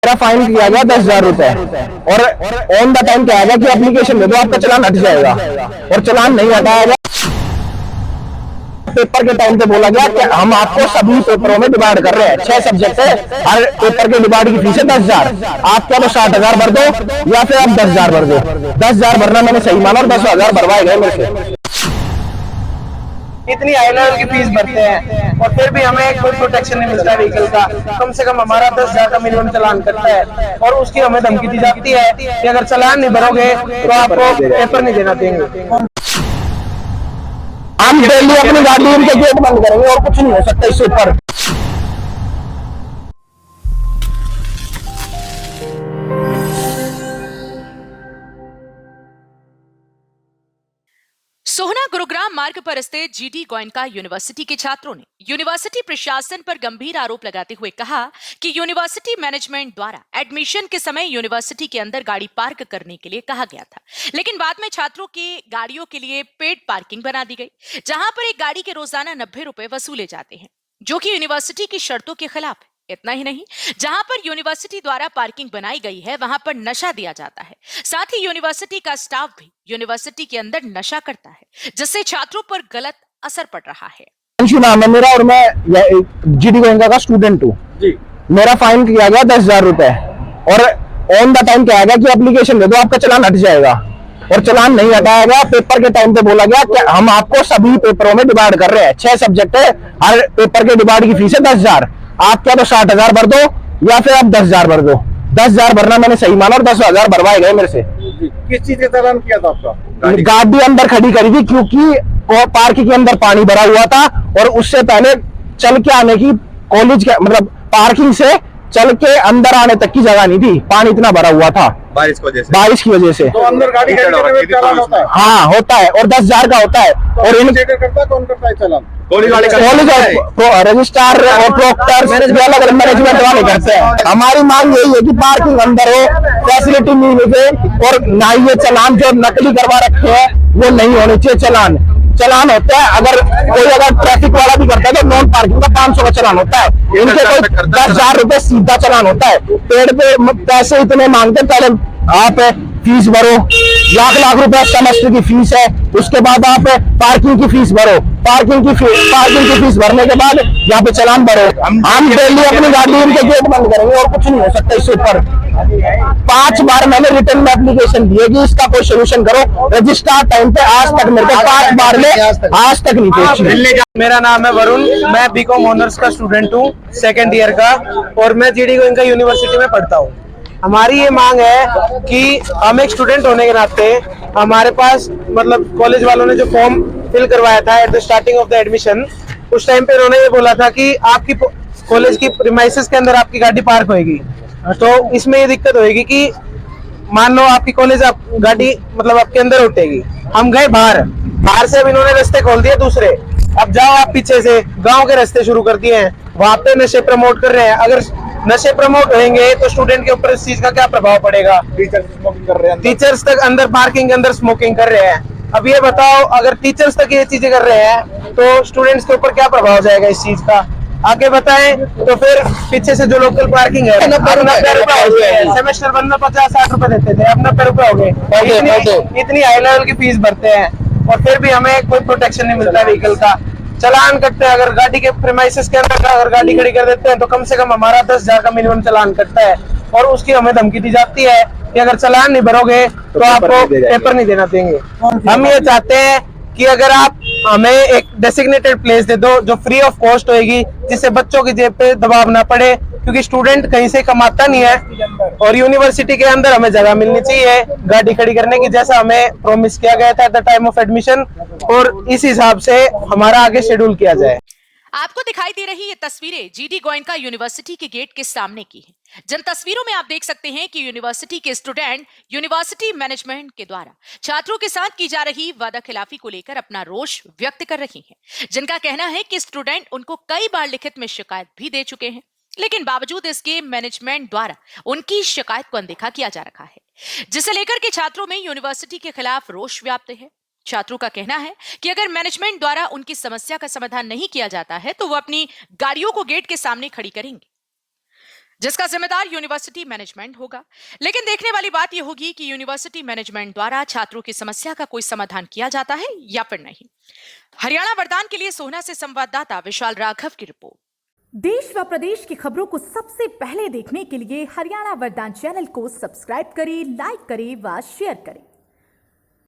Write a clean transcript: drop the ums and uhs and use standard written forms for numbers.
मेरा फाइन किया गया 10,000 रुपए और ऑन द टाइम क्या आएगा कि एप्लीकेशन दे दो, आपका चालान हट जाएगा। और चालान नहीं हटाया गया। पेपर के टाइम पे बोला गया कि हम आपको सभी पेपरों में डिवाइड कर रहे हैं, 6 सब्जेक्ट है, हर पेपर के डिवाइड की फीस है 10,000। आप क्या तो 60,000 भर दो या फिर आप 10,000 भर दो। 10,000 भरना मैंने सही माना और 10,000 भरवाए गए मेरे से। इतनी हाई लेवल की फीस भरते हैं और फिर भी हमें कोई प्रोटेक्शन नहीं मिलता व्हीकल का। कम से कम हमारा 10,000 का मिनिमम चालान कटता है और उसकी हमें धमकी दी जाती है कि अगर चालान नहीं भरोगे तो आपको पेपर नहीं देना देंगे। हम डेली अपनी गाड़ी उनके गेट बंद करेंगे और कुछ नहीं हो सकता इससे ऊपर। सोहना गुरुग्राम मार्ग पर स्थित जीडी गोयनका यूनिवर्सिटी के छात्रों ने यूनिवर्सिटी प्रशासन पर गंभीर आरोप लगाते हुए कहा कि यूनिवर्सिटी मैनेजमेंट द्वारा एडमिशन के समय यूनिवर्सिटी के अंदर गाड़ी पार्क करने के लिए कहा गया था, लेकिन बाद में छात्रों की गाड़ियों के लिए पेड पार्किंग बना दी गई, जहां पर एक गाड़ी के रोजाना 90 रुपए वसूले जाते हैं, जो कि यूनिवर्सिटी की शर्तों के खिलाफ है। इतना ही नहीं, जहां पर यूनिवर्सिटी द्वारा पार्किंग बनाई गई है वहां पर नशा दिया जाता है। साथ ही यूनिवर्सिटी का स्टाफ भी यूनिवर्सिटी के अंदर नशा करता है, जिससे छात्रों पर गलत असर पड़ रहा है। अंशु नाम है मेरा और मैं जीडी गोयनका का स्टूडेंट हूँ। मेरा फाइन किया गया 10,000 रुपए और ऑन द टाइम क्या आएगा कि एप्लीकेशन दे दो, आपका चालान हट जाएगा। और चालान नहीं हटाया गया। पेपर के टाइम पे बोला गया कि हम आपको सभी पेपरों में डिवाइड कर रहे हैं, 6 सब्जेक्ट है, हर पेपर के डिवाइड की फीस है 10,000। आप क्या तो 60,000 भर दो या फिर आप 10,000 भर दो। 10,000 भरना मैंने सही माना और 10,000 भरवाए गए मेरे से। किस चीज का चालान किया था आपका? गाड़ी अंदर खड़ी करी थी क्योंकि पार्क के अंदर पानी भरा हुआ था और उससे पहले चल के आने की कॉलेज के मतलब पार्किंग से चल के अंदर आने तक की जगह नहीं थी, पानी इतना भरा हुआ था बारिश की वजह से। बारिश की वजह से तो अंदर गाड़ी खड़ी करने में चालान होता है? हाँ होता है और 10,000 का होता है। तो और इन करता है, कौन करता है चालान? कॉलेज वाले कॉलेज रजिस्ट्रार और प्रोक्टर अलग अलग मैनेजमेंट वाले करते हैं। हमारी मांग यही है कि पार्किंग अंदर हो, फैसिलिटी नहीं मिले और ना ये चालान जो नकली करवा रखे हैं वो नहीं होने चाहिए। चालान होता है, अगर ट्रैफिक वाला भी करता है तो नॉन पार्किंग का 500 का चालान होता है। इनके कोई 10,000 रुपए सीधा चालान होता है। पेड़ पे पैसे इतने मांगते, पहले आप फीस भरो, लाख रुपए सेमेस्टर की फीस है, उसके बाद आप पार्किंग की फीस भरो, पार्किंग की फीस भरने के बाद यहाँ पे चालान भरो। हम डेली अपनी गाड़ी उनके गेट बंद करेंगे और कुछ नहीं हो सकता इससे ऊपर। 5 बार मैंने रिटर्न में एप्लीकेशन दिए कि इसका कोई सोल्यूशन करो। रजिस्ट्रार टाइम पे आज तक मेरे को 5 बार में आज तक नहीं पहुंची। मेरा नाम है वरुण, मैं बीकॉम ऑनर्स का स्टूडेंट हूँ, 2nd ईयर का, और मैं जीडी गोयनका यूनिवर्सिटी में पढ़ता हूँ। हमारी ये मांग है कि हम एक स्टूडेंट होने के नाते हमारे पास मतलब कॉलेज वालों ने जो फॉर्म फिल करवाया था at the starting of the admission, उस टाइम पे उन्होंने ये बोला था कि आपकी कॉलेज की प्रीमाइसेस के अंदर आपकी गाड़ी पार्क होएगी। तो इसमें ये दिक्कत होएगी कि मान लो आपकी कॉलेज गाड़ी मतलब आपके अंदर उठेगी, हम गए बाहर से अब इन्होंने रास्ते खोल दिए दूसरे। अब जाओ आप पीछे से गांव के रास्ते शुरू कर दिए हैं, वहां पे नशे प्रमोट कर रहे हैं। अगर नशे प्रमोट होंगे तो स्टूडेंट के ऊपर इस चीज का क्या प्रभाव पड़ेगा? टीचर्स स्मोकिंग कर रहे हैं, टीचर्स तक अंदर पार्किंग के अंदर स्मोकिंग कर रहे हैं। अब ये बताओ, अगर टीचर्स तक ये चीजें कर रहे हैं तो स्टूडेंट्स के ऊपर क्या प्रभाव जाएगा इस चीज का? आगे बताएं तो फिर पीछे से जो लोकल पार्किंग है 90 रुपए हो गए, सेमेस्टर 1 में 50-60 रुपए देते थे, अब 90 रुपए हो गए। इतनी हाई लेवल की फीस भरते हैं और फिर भी हमें कोई प्रोटेक्शन नहीं मिलता व्हीकल का। चालान कटते हैं, अगर गाड़ी के प्रीमाइसेस के अंदर अगर गाड़ी खड़ी कर देते हैं तो कम से कम हमारा 10,000 का मिनिमम चालान कटता है और उसकी हमें धमकी दी जाती है कि अगर चालान नहीं भरोगे तो आपको पेपर नहीं देना देंगे। हम ये चाहते हैं कि अगर आप हमें एक डेसिग्नेटेड प्लेस दे दो जो फ्री ऑफ कॉस्ट होएगी, जिससे बच्चों की जेब पे दबाव ना पड़े, क्योंकि स्टूडेंट कहीं से कमाता नहीं है और यूनिवर्सिटी के अंदर हमें जगह मिलनी चाहिए गाड़ी खड़ी करने की, जैसा हमें प्रॉमिस किया गया था at the time of admission, और इस हिसाब से हमारा आगे शेड्यूल किया जाए। आपको दिखाई दे रही ये तस्वीरें जीडी गोयनका यूनिवर्सिटी के गेट के सामने की हैं। जिन तस्वीरों में आप देख सकते हैं कि यूनिवर्सिटी के स्टूडेंट यूनिवर्सिटी मैनेजमेंट के द्वारा छात्रों के साथ की जा रही वादा खिलाफी को लेकर अपना रोष व्यक्त कर रही हैं, जिनका कहना है कि स्टूडेंट उनको कई बार लिखित में शिकायत भी दे चुके हैं, लेकिन बावजूद इसके मैनेजमेंट द्वारा उनकी शिकायत को अनदेखा किया जा रखा है, जिसे लेकर के छात्रों में यूनिवर्सिटी के खिलाफ रोष व्याप्त है। छात्रों का कहना है कि अगर मैनेजमेंट द्वारा उनकी समस्या का समाधान नहीं किया जाता है तो वो अपनी गाड़ियों को गेट के सामने खड़ी करेंगे। जिसका जिम्मेदार यूनिवर्सिटी मैनेजमेंट होगा। लेकिन देखने वाली बात यह होगी कि यूनिवर्सिटी मैनेजमेंट द्वारा छात्रों की समस्या का कोई समाधान किया जाता है या फिर नहीं। हरियाणा वरदान के लिए सोहना से संवाददाता विशाल राघव की रिपोर्ट। देश व प्रदेश की खबरों को सबसे पहले देखने के लिए हरियाणा वरदान चैनल को सब्सक्राइब करें, लाइक करें व शेयर करें।